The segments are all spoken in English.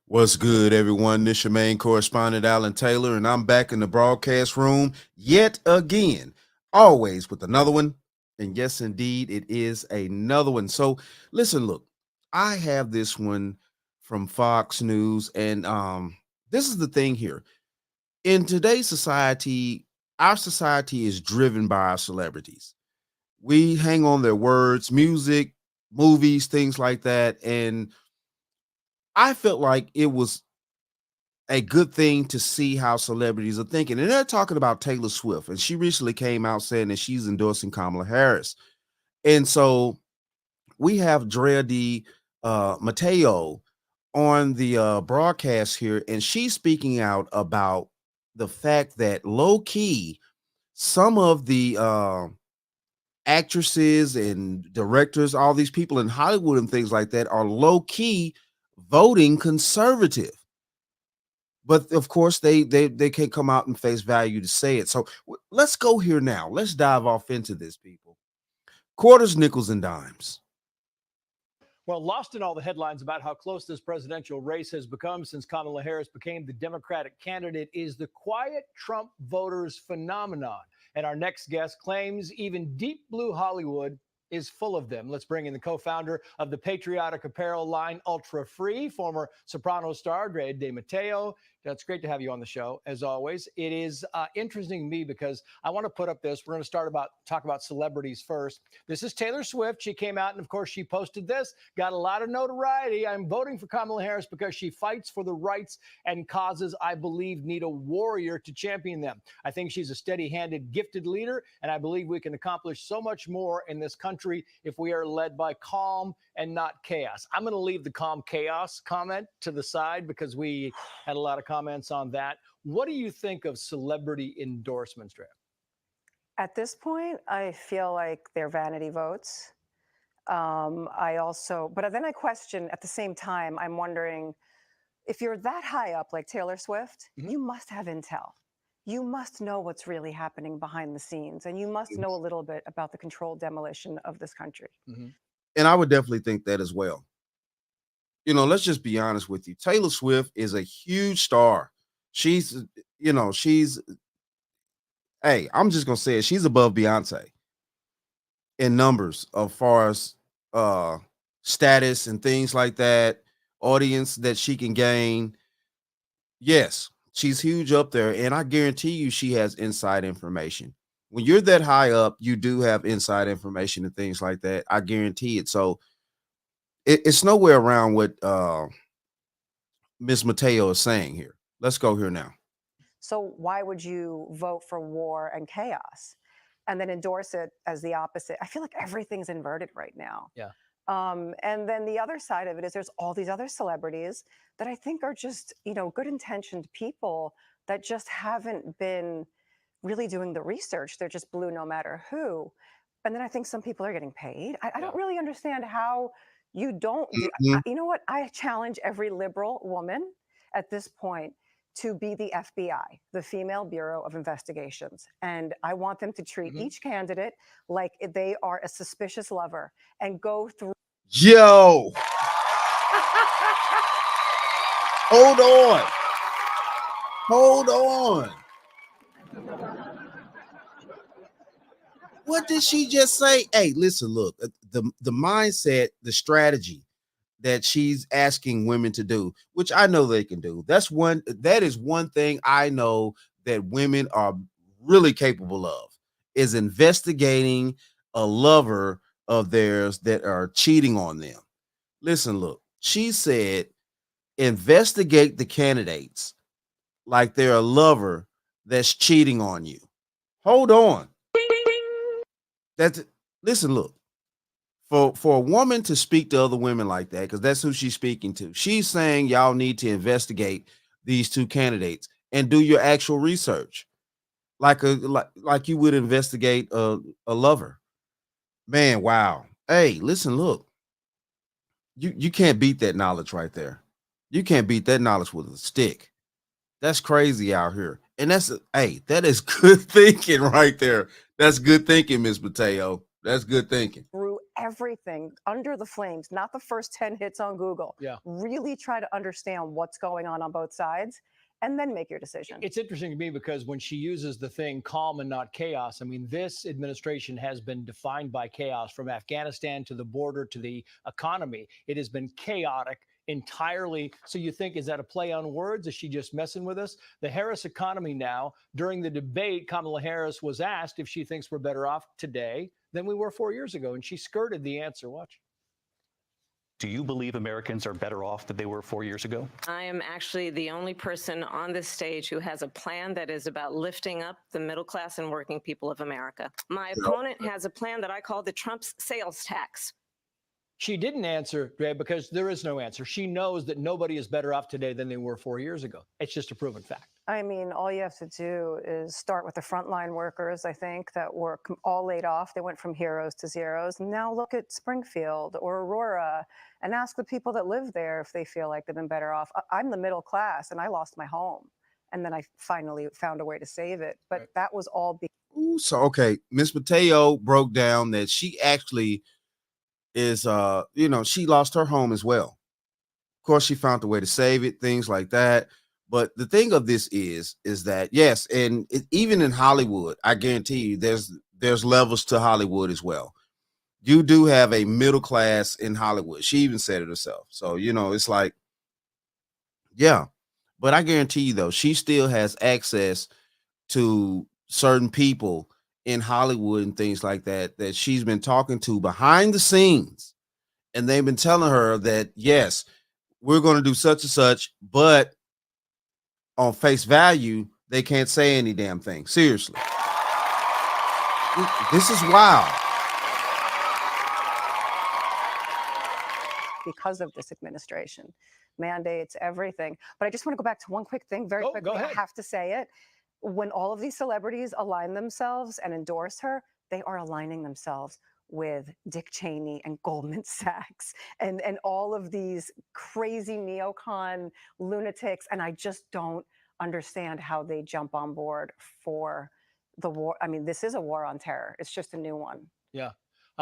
What's good, everyone? This your main correspondent, Alan Taylor, and I'm back in the broadcast room yet again, always with another one. And yes, indeed, it is another one. So, listen, look, I have this one from Fox News, and this is the thing here. In today's society, our society is driven by our celebrities. We hang on their words, music, movies, things like that, and I felt like it was a good thing to see how celebrities are thinking. And they're talking about Taylor Swift, and she recently came out saying that she's endorsing Kamala Harris. And so we have Drea de Matteo on the broadcast here, and she's speaking out about the fact that low key, some of the actresses and directors, all these people in Hollywood and things like that, are low key voting conservative. But of course, they can't come out and face value to say it. So let's go here now. Let's dive off into this, people. Quarters, nickels, and dimes. Well, lost in all the headlines about how close this presidential race has become since Kamala Harris became the Democratic candidate is the quiet Trump voters phenomenon. And our next guest claims even deep blue Hollywood is full of them. Let's bring in the co-founder of the patriotic apparel line Ultra Free, former Soprano star Drea de Matteo. It's great to have you on the show, as always. It is interesting to me because I want to put up this. We're going to talk about celebrities first. This is Taylor Swift. She came out and, of course, she posted this. Got a lot of notoriety. I'm voting for Kamala Harris because she fights for the rights and causes I believe need a warrior to champion them. I think she's a steady-handed, gifted leader, and I believe we can accomplish so much more in this country if we are led by calm and not chaos. I'm going to leave the calm chaos comment to the side because we had a lot of comments on that. What do you think of celebrity endorsements, Drea? At this point, I feel like they're vanity votes. But then I question at the same time, I'm wondering if you're that high up like Taylor Swift, you must have intel. You must know what's really happening behind the scenes, and you must know a little bit about the controlled demolition of this country. And I would definitely think that as well. Let's just be honest with you. Taylor Swift is a huge star. She's, hey, I'm just gonna say it. She's above Beyonce in numbers as far as status and things like that, audience that she can gain. Yes, she's huge up there, and I guarantee you she has inside information. When you're that high up, you do have inside information and things like that. I guarantee it. So it's nowhere around what Miss Mateo is saying here. Let's go here now. So why would you vote for war and chaos and then endorse it as the opposite? I feel like everything's inverted right now. Yeah. And then the other side of it is there's all these other celebrities that I think are just, good intentioned people that just haven't been really doing the research. They're just blue no matter who. And then I think some people are getting paid. I don't really understand how you don't do. You know what? I challenge every liberal woman at this point to be the FBI, the Female Bureau of Investigations. And I want them to treat each candidate like they are a suspicious lover and go through. Yo. Hold on. Hold on. What did she just say? Hey, listen, look, the mindset, the strategy that she's asking women to do, which I know they can do. That is one thing I know that women are really capable of, is investigating a lover of theirs that are cheating on them. Listen, look, she said, investigate the candidates like they're a lover that's cheating on you. Hold on. Listen, look. For a woman to speak to other women like that, because that's who she's speaking to, she's saying y'all need to investigate these two candidates and do your actual research, like you would investigate a lover. Man, wow. Hey, listen, look, you can't beat that knowledge right there. You can't beat that knowledge with a stick. That's crazy out here, and that is good thinking right there. That's good thinking, Miss Mateo. That's good thinking. Through everything, under the flames, not the first 10 hits on Google. Yeah. Really try to understand what's going on both sides and then make your decision. It's interesting to me because when she uses the thing calm and not chaos, I mean, this administration has been defined by chaos from Afghanistan to the border to the economy. It has been chaotic entirely. So you think, is that a play on words? Is she just messing with us? The Harris economy now, during the debate, Kamala Harris was asked if she thinks we're better off today than we were 4 years ago. And she skirted the answer. Watch. Do you believe Americans are better off than they were 4 years ago? I am actually the only person on this stage who has a plan that is about lifting up the middle class and working people of America. My opponent has a plan that I call the Trump's sales tax. She didn't answer, Drea, because there is no answer. She knows that nobody is better off today than they were 4 years ago. It's just a proven fact. I mean, all you have to do is start with the frontline workers, I think, that were all laid off. They went from heroes to zeros. Now look at Springfield or Aurora and ask the people that live there if they feel like they've been better off. I'm the middle class and I lost my home. And then I finally found a way to save it. But Right. that was all Ooh, so, okay, Miss Matteo broke down that she actually is, she lost her home as well. Of course, she found a way to save it, things like that. But the thing of this is that, yes, and even in Hollywood, I guarantee you there's levels to Hollywood as well. You do have a middle class in Hollywood. She even said it herself. So, it's like, yeah. But I guarantee you, though, she still has access to certain people in Hollywood and things like that she's been talking to behind the scenes. And they've been telling her that, yes, we're going to do such and such, but on face value, they can't say any damn thing. Seriously. This is wild. because of this administration. Mandates, everything. But I just want to go back to one quick thing very quickly. Go ahead. I have to say it. When all of these celebrities align themselves and endorse her, they are aligning themselves with Dick Cheney and Goldman Sachs and all of these crazy neocon lunatics. And I just don't understand how they jump on board for the war. I mean, this is a war on terror. It's just a new one. Yeah.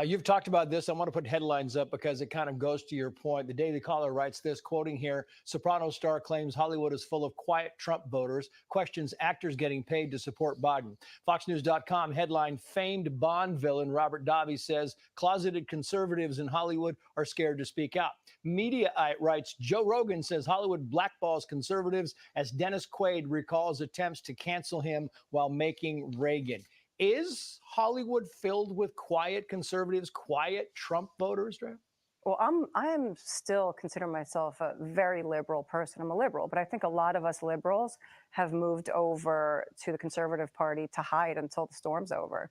You've talked about this. I want to put headlines up because it kind of goes to your point. The Daily Caller writes this, quoting here, Soprano star claims Hollywood is full of quiet Trump voters, questions actors getting paid to support Biden. FoxNews.com headline, famed Bond villain Robert Davi says closeted conservatives in Hollywood are scared to speak out. Mediaite writes, Joe Rogan says Hollywood blackballs conservatives as Dennis Quaid recalls attempts to cancel him while making Reagan. Is Hollywood filled with quiet conservatives, quiet Trump voters, Drea? Well, I am still consider myself a very liberal person. I'm a liberal, but I think a lot of us liberals have moved over to the conservative party to hide until the storm's over.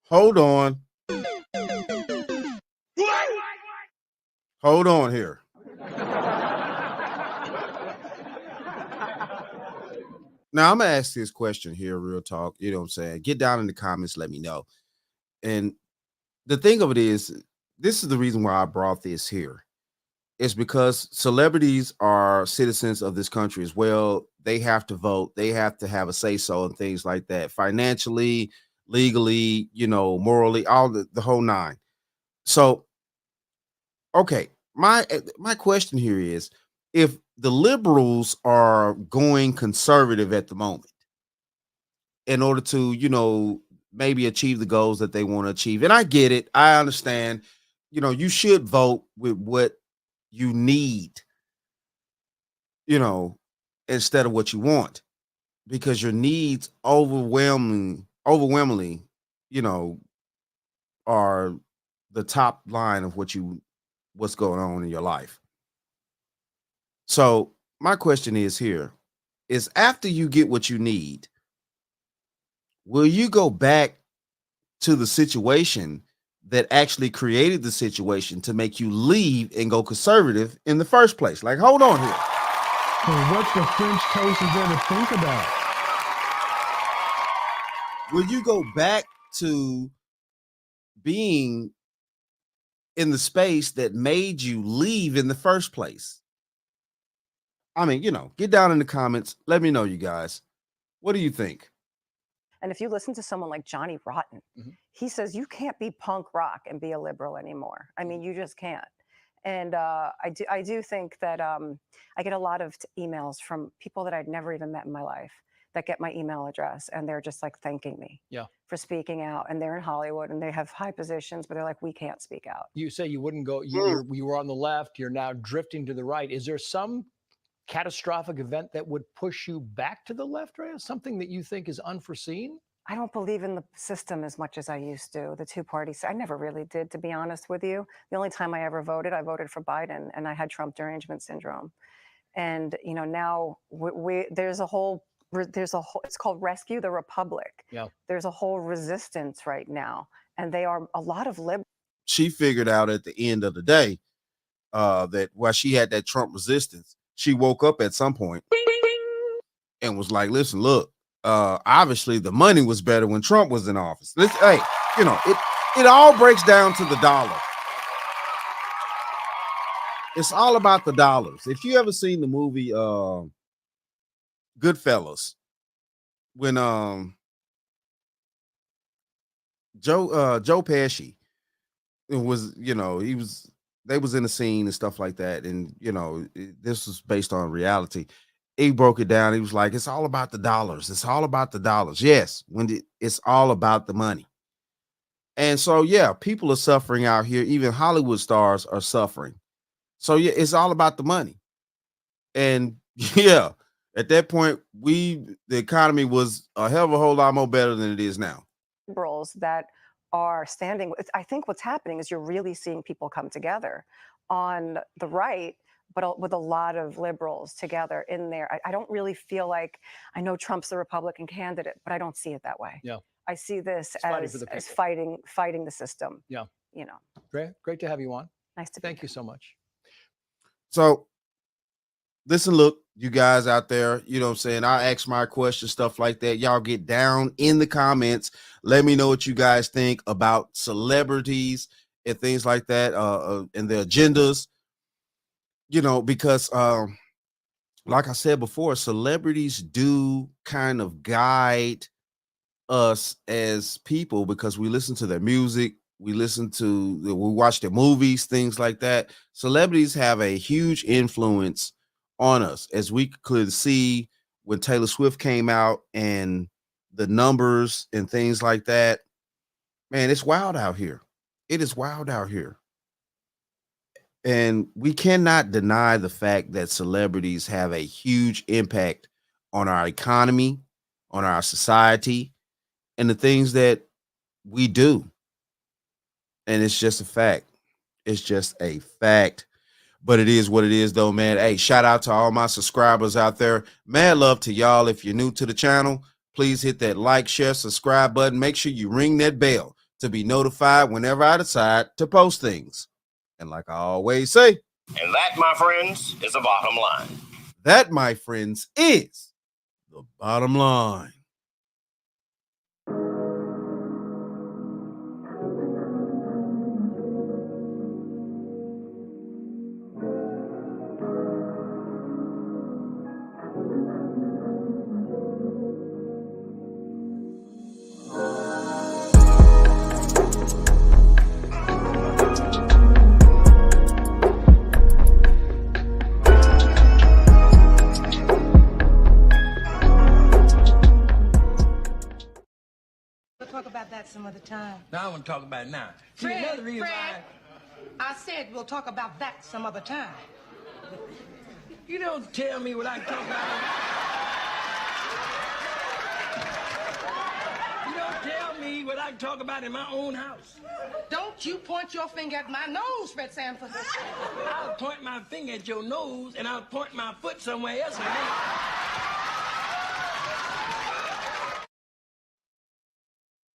Hold on. Hold on here. Now, I'm going to ask this question here, real talk. You know what I'm saying? Get down in the comments, let me know. And the thing of it is, this is the reason why I brought this here. It's because celebrities are citizens of this country as well. They have to vote. They have to have a say-so and things like that. Financially, legally, morally, all the whole nine. So, okay, my question here is, if the liberals are going conservative at the moment in order to, maybe achieve the goals that they want to achieve. And I get it. I understand, you should vote with what you need, instead of what you want, because your needs overwhelmingly, are the top line of what's going on in your life. So my question is after you get what you need, will you go back to the situation that actually created the situation to make you leave and go conservative in the first place? Like, hold on here. So what the French toast is there to think about? Will you go back to being in the space that made you leave in the first place? I mean, get down in the comments. Let me know, you guys. What do you think? And if you listen to someone like Johnny Rotten, he says you can't be punk rock and be a liberal anymore. I mean, you just can't. And I do think that I get a lot of emails from people that I'd never even met in my life that get my email address, and they're just like thanking me for speaking out. And they're in Hollywood and they have high positions, but they're like, we can't speak out. You say you wouldn't go, you were on the left, you're now drifting to the right. Is there some catastrophic event that would push you back to the left, Rhea? Something that you think is unforeseen? I don't believe in the system as much as I used to. The two parties, I never really did, to be honest with you. The only time I ever voted, I voted for Biden, and I had Trump derangement syndrome. And now there's a whole, it's called Rescue the Republic. Yeah. There's a whole resistance right now, and they are a lot of liberals. She figured out at the end of the day that while she had that Trump resistance, she woke up at some point and was like, listen, look, obviously the money was better when Trump was in office. Hey, it all breaks down to the dollar. It's all about the dollars. If you ever seen the movie Goodfellas, when Joe Pesci was, they was in the scene and stuff like that, and this was based on reality. He broke it down. He was like, it's all about the dollars. It's all about the dollars. Yes, it's all about the money. And so, yeah, people are suffering out here. Even Hollywood stars are suffering. So, yeah, it's all about the money. And, yeah, at that point, the economy was a hell of a whole lot more better than it is now. Liberals that are standing. I think what's happening is you're really seeing people come together on the right, but with a lot of liberals together in there. I don't really feel like, I know Trump's the Republican candidate, but I don't see it that way. Yeah. I see this as fighting the system. Yeah. Great to have you on. Nice to Thank you so much. So listen, look, you guys out there, you know what I'm saying? I ask my questions, stuff like that. Y'all get down in the comments. Let me know what you guys think about celebrities and things like that, and their agendas, because like I said before, celebrities do kind of guide us as people because we listen to their music. We watch their movies, things like that. Celebrities have a huge influence on us, as we could see when Tylor Swift came out and the numbers and things like that. Man, it's wild out here. It is wild out here. And we cannot deny the fact that celebrities have a huge impact on our economy, on our society, and the things that we do. And it's just a fact. It's just a fact. But it is what it is, though, man. Hey, shout out to all my subscribers out there. Mad love to y'all. If you're new to the channel, please hit that like, share, subscribe button. Make sure you ring that bell to be notified whenever I decide to post things. And like I always say, and that, my friends, is the bottom line. That, my friends, is the bottom line. Some other time. No, I want to talk about it now. Fred, I said we'll talk about that some other time. You don't tell me what I can talk about. You don't tell me what I can talk about in my own house. Don't you point your finger at my nose, Fred Sanford. I'll point my finger at your nose, and I'll point my foot somewhere else.